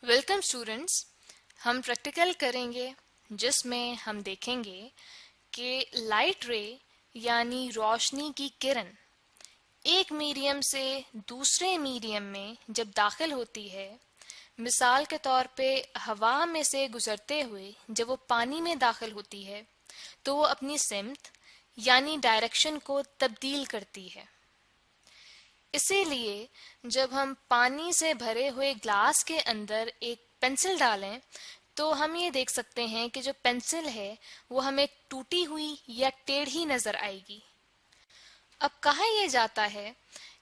Welcome students. हम practical करेंगे जिसमें हम देखेंगे कि लाइट रे यानी रोशनी की किरण एक मीडियम से दूसरे मीडियम में जब दाखिल होती है, मिसाल के तौर पे हवा में से गुजरते हुए जब वो पानी में दाखिल होती है तो वो अपनी सिमत यानी डायरेक्शन को तब्दील करती है। इसीलिए जब हम पानी से भरे हुए ग्लास के अंदर एक पेंसिल डालें तो हम ये देख सकते हैं कि जो पेंसिल है वो हमें टूटी हुई या टेढ़ी नजर आएगी। अब कहा यह जाता है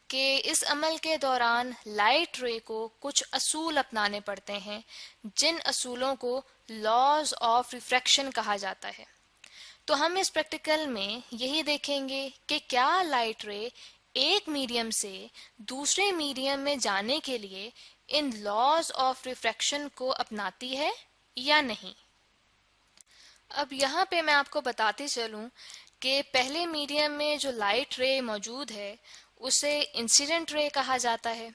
कि इस अमल के दौरान लाइट रे को कुछ असूल अपनाने पड़ते हैं, जिन असूलों को लॉज ऑफ रिफ्रैक्शन कहा जाता है। तो हम इस प्रैक्टिकल में यही देखेंगे कि क्या लाइट रे एक मीडियम से दूसरे मीडियम में जाने के लिए इन लॉज ऑफ रिफ्रैक्शन को अपनाती है या नहीं। अब यहाँ पे मैं आपको बताती चलूं कि पहले मीडियम में जो लाइट रे मौजूद है उसे इंसिडेंट रे कहा जाता है,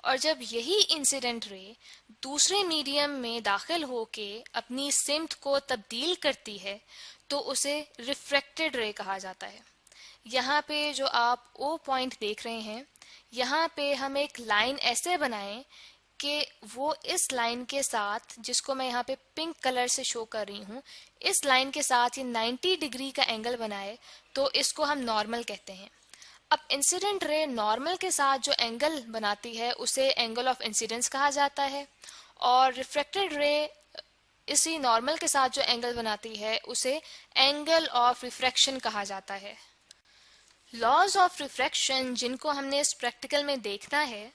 और जब यही इंसिडेंट रे दूसरे मीडियम में दाखिल होके अपनी सिमत को तब्दील करती है तो उसे रिफ्रैक्टेड रे कहा जाता है। यहाँ पे जो आप ओ पॉइंट देख रहे हैं, यहाँ पे हम एक लाइन ऐसे बनाएं कि वो इस लाइन के साथ, जिसको मैं यहाँ पे पिंक कलर से शो कर रही हूँ, इस लाइन के साथ ये 90 डिग्री का एंगल बनाए तो इसको हम नॉर्मल कहते हैं। अब इंसिडेंट रे नॉर्मल के साथ जो एंगल बनाती है उसे एंगल ऑफ इंसिडेंस कहा जाता है, और रिफ्रैक्टेड रे इसी नॉर्मल के साथ जो एंगल बनाती है उसे एंगल ऑफ रिफ्रैक्शन कहा जाता है। लॉज ऑफ रिफ्रैक्शन जिनको हमने इस प्रैक्टिकल में देखना है,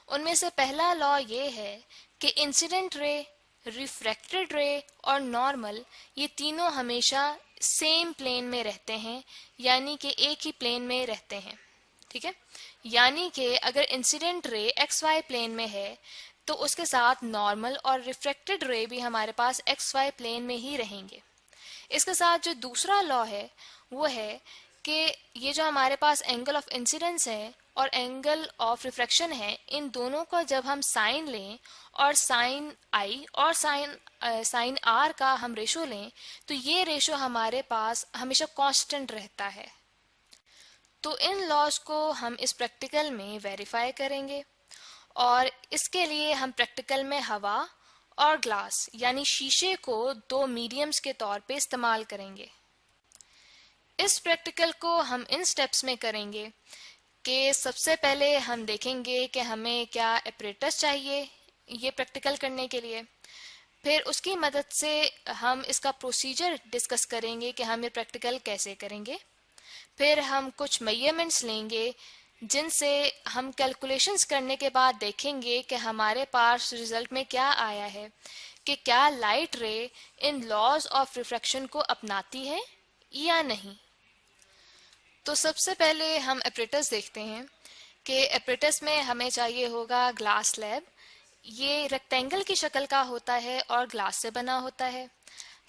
उनमें से पहला लॉ ये है कि इंसिडेंट रे, रिफ्रैक्टेड रे और नॉर्मल ये तीनों हमेशा सेम प्लेन में रहते हैं, यानी कि एक ही प्लेन में रहते हैं। ठीक है, यानी कि अगर incident ray x Y plane में है तो उसके साथ नॉर्मल और रिफ्रैक्टेड रे भी हमारे पास एक्स वाई प्लेन में ही रहेंगे। इसके साथ जो दूसरा लॉ है वो है कि ये जो हमारे पास एंगल ऑफ इंसिडेंस है और एंगल ऑफ रिफ्रैक्शन है, इन दोनों का जब हम साइन लें और साइन आई और साइन आर का हम रेशो लें तो ये रेशो हमारे पास हमेशा कांस्टेंट रहता है। तो इन लॉज को हम इस प्रैक्टिकल में वेरीफाई करेंगे, और इसके लिए हम प्रैक्टिकल में हवा और ग्लास यानी शीशे को दो मीडियम्स के तौर पे इस्तेमाल करेंगे। इस प्रैक्टिकल को हम इन स्टेप्स में करेंगे कि सबसे पहले हम देखेंगे कि हमें क्या एपरेटस चाहिए ये प्रैक्टिकल करने के लिए। फिर उसकी मदद से हम इसका प्रोसीजर डिस्कस करेंगे कि हम ये प्रैक्टिकल कैसे करेंगे। फिर हम कुछ मेजरमेंट्स लेंगे जिनसे हम कैलकुलेशंस करने के बाद देखेंगे कि हमारे पास रिजल्ट में क्या आया है, कि क्या लाइट रे इन लॉज ऑफ रिफ्रैक्शन को अपनाती है या नहीं। तो सबसे पहले हम एपरेटस देखते हैं कि एपरेटस में हमें चाहिए होगा ग्लास स्लैब। ये रेक्टेंगल की शक्ल का होता है और ग्लास से बना होता है।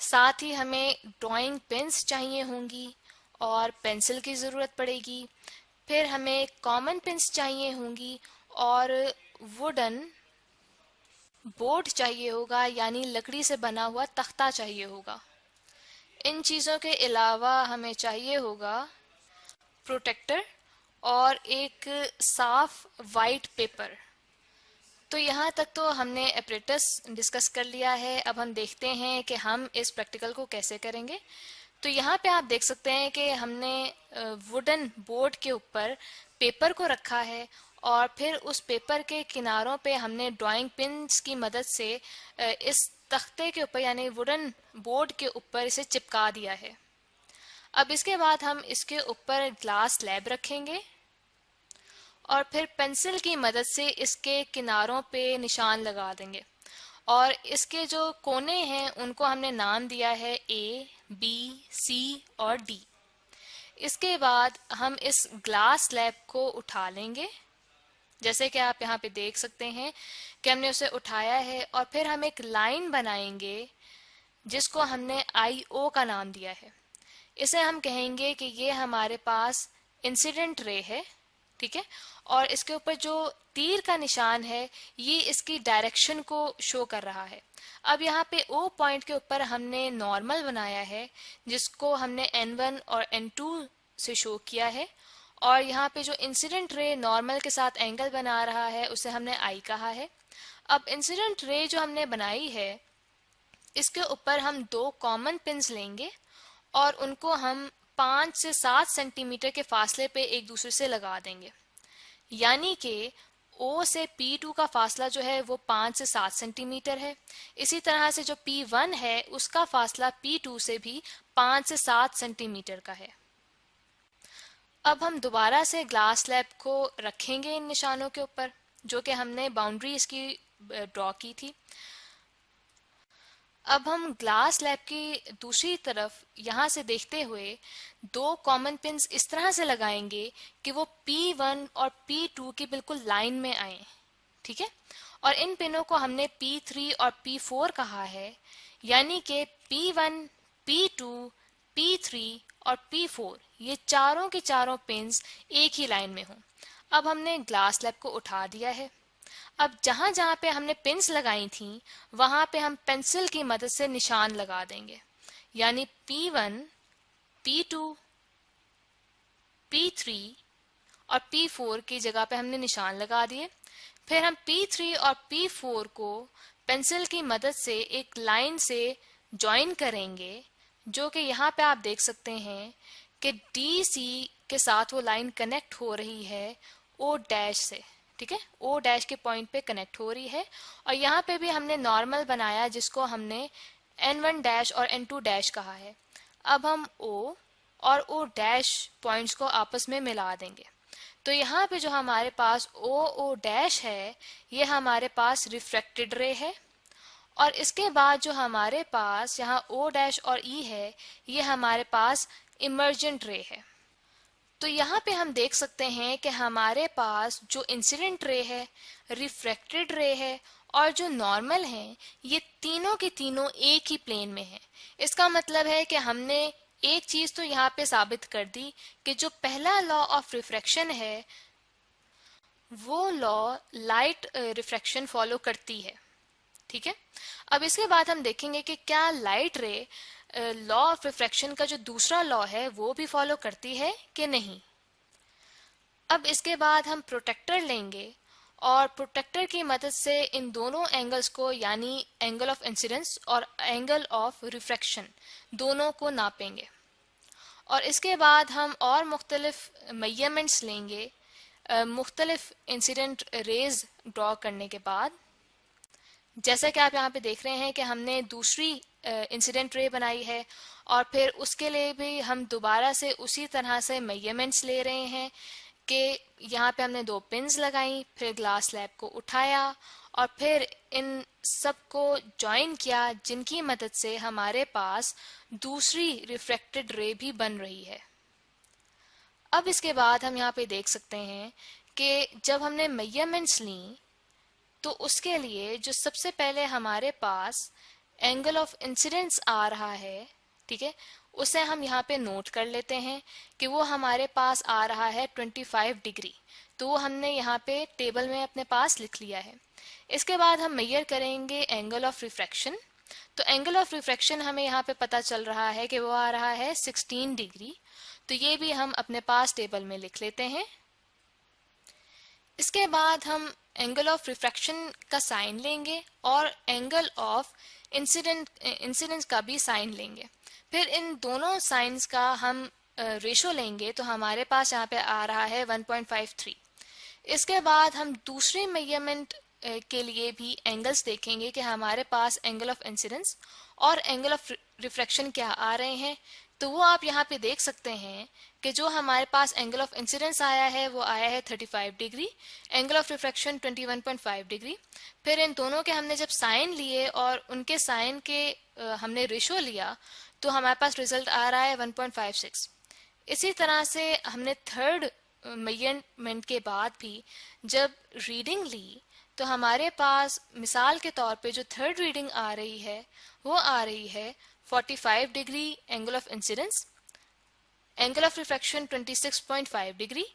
साथ ही हमें ड्राइंग पेन्स चाहिए होंगी और पेंसिल की ज़रूरत पड़ेगी। फिर हमें कॉमन पेन्स चाहिए होंगी और वुडन बोर्ड चाहिए होगा, यानी लकड़ी से बना हुआ तख्ता चाहिए होगा। इन चीज़ों के अलावा हमें चाहिए होगा प्रोटेक्टर और एक साफ वाइट पेपर। तो यहाँ तक तो हमने एपरेटस डिस्कस कर लिया है। अब हम देखते हैं कि हम इस प्रैक्टिकल को कैसे करेंगे। तो यहाँ पे आप देख सकते हैं कि हमने वुडन बोर्ड के ऊपर पेपर को रखा है और फिर उस पेपर के किनारों पे हमने ड्राइंग पिन्स की मदद से इस तख्ते के ऊपर यानी वुडन बोर्ड के ऊपर इसे चिपका दिया है। अब इसके बाद हम इसके ऊपर ग्लास स्लैब रखेंगे और फिर पेंसिल की मदद से इसके किनारों पे निशान लगा देंगे, और इसके जो कोने हैं उनको हमने नाम दिया है ए, बी, सी और डी। इसके बाद हम इस ग्लास स्लैब को उठा लेंगे, जैसे कि आप यहाँ पे देख सकते हैं कि हमने उसे उठाया है, और फिर हम एक लाइन बनाएंगे जिसको हमने आई ओ का नाम दिया है। इसे हम कहेंगे कि ये हमारे पास इंसिडेंट रे है ठीक है। और इसके ऊपर जो तीर का निशान है ये इसकी डायरेक्शन को शो कर रहा है। अब यहाँ पे O पॉइंट के ऊपर हमने नॉर्मल बनाया है जिसको हमने N1 और N2 से शो किया है, और यहाँ पे जो इंसिडेंट रे नॉर्मल के साथ एंगल बना रहा है उसे हमने I कहा है। अब इंसिडेंट रे जो हमने बनाई है इसके ऊपर हम दो कॉमन पिन्स लेंगे और उनको हम 5 से 7 सेंटीमीटर के फासले पे एक दूसरे से लगा देंगे, यानी कि O से P2 का फासला जो है वो 5 से 7 सेंटीमीटर है। इसी तरह से जो P1 है उसका फासला P2 से भी 5 से 7 सेंटीमीटर का है। अब हम दोबारा से ग्लास स्लैब को रखेंगे इन निशानों के ऊपर जो कि हमने बाउंड्री इसकी ड्रॉ की थी। अब हम ग्लास स्लैब की दूसरी तरफ यहाँ से देखते हुए दो कॉमन पिन्स इस तरह से लगाएंगे कि वो P1 और P2 की बिल्कुल लाइन में आए, ठीक है। और इन पिनों को हमने P3 और P4 कहा है, यानी कि P1, P2, P3 और P4 ये चारों के चारों पिन्स एक ही लाइन में हों। अब हमने ग्लास स्लैब को उठा दिया है। अब जहां जहां पे हमने पिन्स लगाई थी वहां पे हम पेंसिल की मदद से निशान लगा देंगे, यानी P1, P2, P3 और P4 की जगह पे हमने निशान लगा दिए। फिर हम P3 और P4 को पेंसिल की मदद से एक लाइन से ज्वाइन करेंगे, जो कि यहाँ पे आप देख सकते हैं कि DC के साथ वो लाइन कनेक्ट हो रही है O डैश से, ठीक है। O डैश के पॉइंट पे कनेक्ट हो रही है। और यहाँ पे भी हमने नॉर्मल बनाया जिसको हमने N1 डैश और N2 डैश कहा है। अब हम O और O डैश पॉइंट्स को आपस में मिला देंगे। तो यहाँ पे जो हमारे पास O डैश है ये हमारे पास रिफ्रैक्टेड रे है, और इसके बाद जो हमारे पास यहाँ O डैश और E है ये हमारे पास इमर्जेंट रे है। तो यहाँ पे हम देख सकते हैं कि हमारे पास जो इंसिडेंट रे है, रिफ्रैक्टेड रे है और जो नॉर्मल है ये तीनों के तीनों एक ही प्लेन में है। इसका मतलब है कि हमने एक चीज तो यहाँ पे साबित कर दी कि जो पहला लॉ ऑफ रिफ्रैक्शन है वो लॉ लाइट रिफ्रैक्शन फॉलो करती है, ठीक है। अब इसके बाद हम देखेंगे कि क्या लाइट रे लॉ ऑफ रिफ्रैक्शन का जो दूसरा लॉ है वो भी फॉलो करती है कि नहीं। अब इसके बाद हम प्रोटेक्टर लेंगे और प्रोटेक्टर की मदद से इन दोनों एंगल्स को, यानी एंगल ऑफ इंसिडेंस और एंगल ऑफ रिफ्रैक्शन, दोनों को नापेंगे। और इसके बाद हम और मुख्तलिफ मेजरमेंट्स लेंगे मुख्तलिफ इंसिडेंट रेज ड्रॉ करने के बाद। जैसा कि आप यहाँ पे देख रहे हैं कि हमने दूसरी इंसिडेंट रे बनाई है और फिर उसके लिए भी हम दोबारा से उसी तरह से मेजरमेंट्स ले रहे हैं कि यहाँ पे हमने दो पिन्स लगाई, फिर ग्लास स्लैब को उठाया और फिर इन सब को ज्वाइन किया, जिनकी मदद से हमारे पास दूसरी रिफ्रैक्टेड रे भी बन रही है। अब इसके बाद हम यहाँ पे देख सकते हैं कि जब हमने मेजरमेंट्स ली तो उसके लिए जो सबसे पहले हमारे पास एंगल ऑफ इंसिडेंस आ रहा है, ठीक है, उसे हम यहाँ पे नोट कर लेते हैं कि वो हमारे पास आ रहा है 25 डिग्री। तो वो हमने यहाँ पे टेबल में अपने पास लिख लिया है। इसके बाद हम मेजर करेंगे एंगल ऑफ रिफ्रैक्शन। तो एंगल ऑफ रिफ्रैक्शन हमें यहाँ पे पता चल रहा है कि वो आ रहा है 16 डिग्री। तो ये भी हम अपने पास टेबल में लिख लेते हैं। इसके बाद हम एंगल ऑफ रिफ्रैक्शन का साइन लेंगे और एंगल ऑफ इंसिडेंस का भी साइन लेंगे। फिर इन दोनों साइंस का हम रेशो लेंगे तो हमारे पास यहाँ पे आ रहा है 1.53। इसके बाद हम दूसरे मेजरमेंट के लिए भी एंगल्स देखेंगे कि हमारे पास एंगल ऑफ इंसिडेंस और एंगल ऑफ रिफ्रैक्शन क्या आ रहे हैं। तो वो आप यहाँ पे देख सकते हैं कि जो हमारे पास एंगल ऑफ इंसिडेंस आया है वो आया है 35 degree, angle of refraction 21.5 degree. फिर इन दोनों के हमने जब साइन लिए और उनके साइन के हमने रेशो लिया तो हमारे पास रिजल्ट आ रहा है 1.56। इसी तरह से हमने थर्ड मेजरमेंट के बाद भी जब रीडिंग ली तो हमारे पास मिसाल के तौर पे जो थर्ड रीडिंग आ रही है वो आ रही है 45 degree angle of incidence, angle of refraction 26.5 degree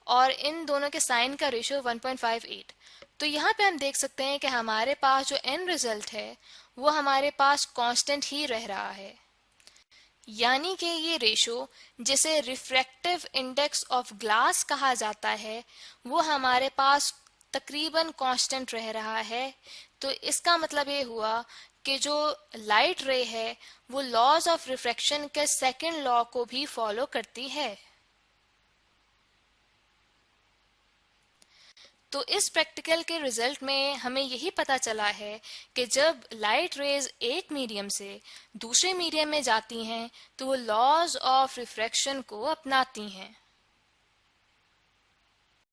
और इन दोनों के साइन का रेशियो 1.58। तो यहाँ पे हम देख सकते हैं कि हमारे पास जो एंड रिजल्ट है वो हमारे पास कांस्टेंट ही रह रहा है, यानी कि ये रेशो जिसे रिफ्रैक्टिव इंडेक्स ऑफ ग्लास कहा जाता है वो हमारे पास तकरीबन कांस्टेंट रह रहा है। तो इसका मतलब ये हुआ कि जो लाइट रे है वो लॉज ऑफ रिफ्रैक्शन के सेकंड लॉ को भी फॉलो करती है। तो इस प्रैक्टिकल के रिजल्ट में हमें यही पता चला है कि जब लाइट रेज एक मीडियम से दूसरे मीडियम में जाती हैं तो वो लॉज ऑफ रिफ्रैक्शन को अपनाती हैं।